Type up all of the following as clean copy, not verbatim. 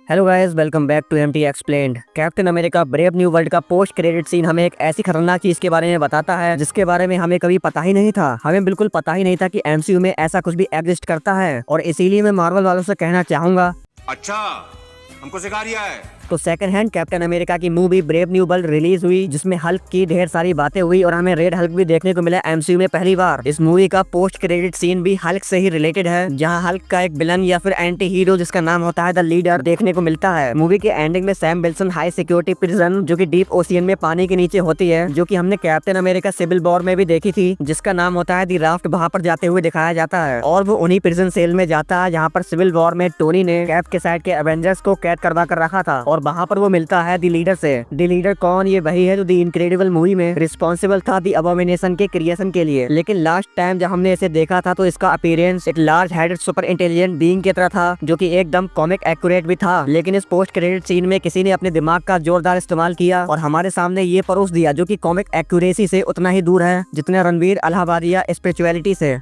Hello guys, welcome back to MT explained. Captain America brave new world का post credit scene हमें एक ऐसी खतरनाक चीज के बारे में बताता है जिसके बारे में हमें कभी पता ही नहीं था। हमें बिल्कुल पता ही नहीं था कि एमसीयू में ऐसा कुछ भी एग्जिस्ट करता है, और इसीलिए मैं मार्वल वालों से कहना चाहूंगा, अच्छा हमको सिखा रिया है। तो सेकंड हैंड कैप्टन अमेरिका की movie brave new world release हुई, जिसमें हल्क की ढेर सारी बातें हुई और हमें रेड हल्क भी देखने को मिला एमसीयू में पहली बार। इस मूवी का पोस्ट क्रेडिट सीन भी हल्क से ही रिलेटेड है, जहां हल्क का एक विलन या फिर एंटी हीरो जिसका नाम होता है द लीडर देखने को मिलता है। मूवी के एंडिंग में Sam Wilson high security prison जो कि डीप ओशियन में पानी के नीचे होती है, जो कि हमने कैप्टन अमेरिका सिविल वॉर में भी देखी थी, जिसका नाम होता है दी राफ्ट, वहां पर जाते हुए दिखाया जाता है। और वो उन्हीं प्रिजन सेल में जाता है जहाँ पर सिविल वॉर में टोनी ने कैप के साइड के एवेंजर्स को कैद करवा कर रखा था, और वहाँ पर वो मिलता है दी लीडर से। दी लीडर कौन? ये वही है जो दी इनक्रेडिबल मूवी में रिस्पॉन्सिबल था दी अबोमिनेशन के क्रिएशन के लिए। लेकिन लास्ट टाइम जब हमने इसे देखा था तो इसका अपीयरेंस एक large headed super intelligent being की तरह था, जो कि एकदम कॉमिक एक्यूरेट भी था। लेकिन इस पोस्ट क्रेडिट सीन में किसी ने अपने दिमाग का जोरदार इस्तेमाल किया और हमारे सामने ये परोस दिया, जो कि कॉमिक एक्यूरेसी से उतना ही दूर है जितना रणवीर अलाहाबादिया स्पिरिचुअलिटी से।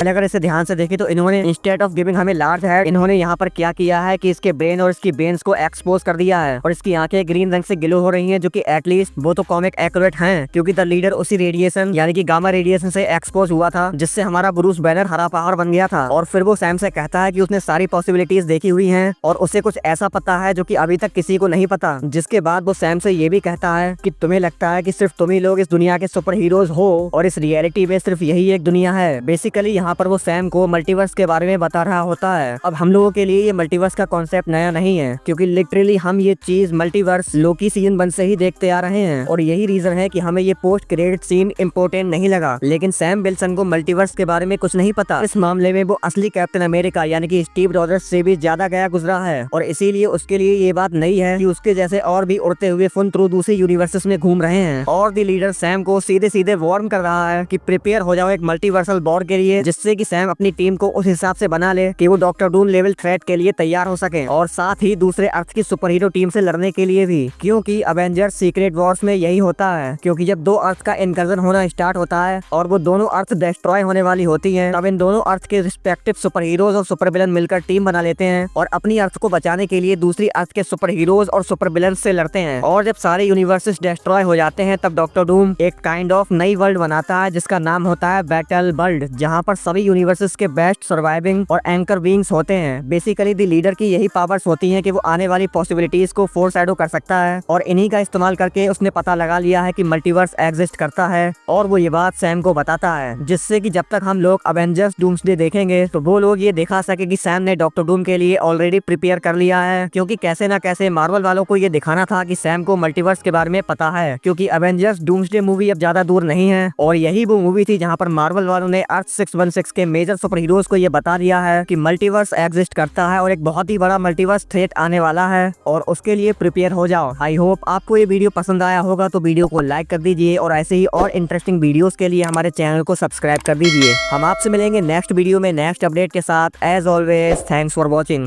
अगर इसे ध्यान से देखें तो इन्होंने इंस्टेड ऑफ गिविंग हमें लार्ज हेड, इन्होंने यहाँ पर क्या किया है कि इसके ब्रेन और इसकी बेन्स को एक्सपोज कर दिया है, और इसकी आंखें ग्रीन रंग से ग्लो हो रही हैं, जो कि एटलीस्ट वो तो कॉमिक एक्यूरेट हैं, क्योंकि द लीडर उसी रेडिएशन यानी कि गामा रेडिएशन से एक्सपोज हुआ था, जिससे हमारा ब्रूस बैनर हरा पहाड़ बन गया था। और फिर वो सैम से कहता है कि उसने सारी पॉसिबिलिटीज देखी हुई हैं और उसे कुछ ऐसा पता है जो कि अभी तक किसी को नहीं पता। जिसके बाद वो सैम से ये भी कहता है कि तुम्हें लगता है कि सिर्फ तुम ही लोग इस दुनिया के सुपर हीरोज हो और इस रियलिटी में सिर्फ यही एक दुनिया है। बेसिकली यहाँ पर वो सैम को मल्टीवर्स के बारे में बता रहा होता है। अब हम लोगों के लिए ये मल्टीवर्स का कॉन्सेप्ट नया नहीं है, क्योंकि लिटरली हम ये चीज मल्टीवर्स लोकी सीजन 1 से ही देखते आ रहे हैं, और यही रीजन है कि हमें ये पोस्ट क्रेडिट सीन इम्पोर्टेंट नहीं लगा। लेकिन सैम विल्सन को मल्टीवर्स के बारे में कुछ नहीं पता। इस मामले में वो असली कैप्टन अमेरिका यानी कि स्टीव रॉजर्स से भी ज्यादा गया गुजरा है, और इसीलिए उसके लिए ये बात नहीं है कि उसके जैसे और भी उड़ते हुए फुन थ्रू दूसरे यूनिवर्सेस में घूम रहे हैं। और दी लीडर सैम को सीधे सीधे वार्न कर रहा है कि प्रिपेयर हो जाओ एक मल्टीवर्सल वॉर के लिए, जिससे कि सैम अपनी टीम को उस हिसाब से बना ले कि वो डॉक्टर डूम लेवल थ्रेट के लिए तैयार हो सके, और साथ ही दूसरे अर्थ की सुपर हीरो टीम से लड़ने के लिए भी। क्योंकि अवेंजर्स सीक्रेट वॉर्स में यही होता है, क्योंकि जब दो अर्थ का इनकर्जन होना स्टार्ट होता है और वो दोनों अर्थ डिस्ट्रॉय होने वाली होती है, तब इन दोनों अर्थ के रिस्पेक्टिव सुपर हीरोज और सुपर विलन मिलकर टीम बना लेते हैं और अपनी अर्थ को बचाने के लिए दूसरी अर्थ के सुपर हीरोज और सुपर विलन से लड़ते हैं। और जब सारे यूनिवर्सेस डिस्ट्रॉय हो जाते हैं, तब डॉक्टर डूम एक काइंड ऑफ नई वर्ल्ड बनाता है जिसका नाम होता है बैटल वर्ल्ड, जहाँ पर सभी यूनिवर्सेस के बेस्ट सर्वाइविंग और एंकर बीइंग्स होते हैं। बेसिकली दी लीडर की यही पावर्स होती हैं कि वो आने वाली पॉसिबिलिटीज को फोरशैडो कर सकता है, और इन्हीं का इस्तेमाल करके उसने पता लगा लिया है कि मल्टीवर्स एग्जिस्ट करता है, और वो ये बात सैम को बताता है, जिससे कि जब तक हम लोग अवेंजर्स डूम्सडे देखेंगे तो वो लोग ये दिखा सके कि सैम ने डॉक्टर डूम के लिए ऑलरेडी प्रिपेयर कर लिया है। क्योंकि कैसे ना कैसे मार्वल वालों को ये दिखाना था कि सैम को मल्टीवर्स के बारे में पता है, क्योंकि अवेंजर्स डूम्सडे मूवी अब ज्यादा दूर नहीं है, और यही वो मूवी थी जहाँ पर मार्वल वालों ने अर्थ 616 के मेजर सुपर हीरोज को ये बता दिया है कि मल्टीवर्स एग्जिस्ट करता है और एक बहुत ही बड़ा मल्टीवर्स थ्रेट आने वाला है, और उसके लिए प्रिपेयर हो जाओ। आई होप आपको ये वीडियो पसंद आया होगा, तो वीडियो को लाइक कर दीजिए, और ऐसे ही और इंटरेस्टिंग वीडियोस के लिए हमारे चैनल को सब्सक्राइब कर दीजिए। हम आपसे मिलेंगे नेक्स्ट वीडियो में नेक्स्ट अपडेट के साथ। As always, thanks for watching.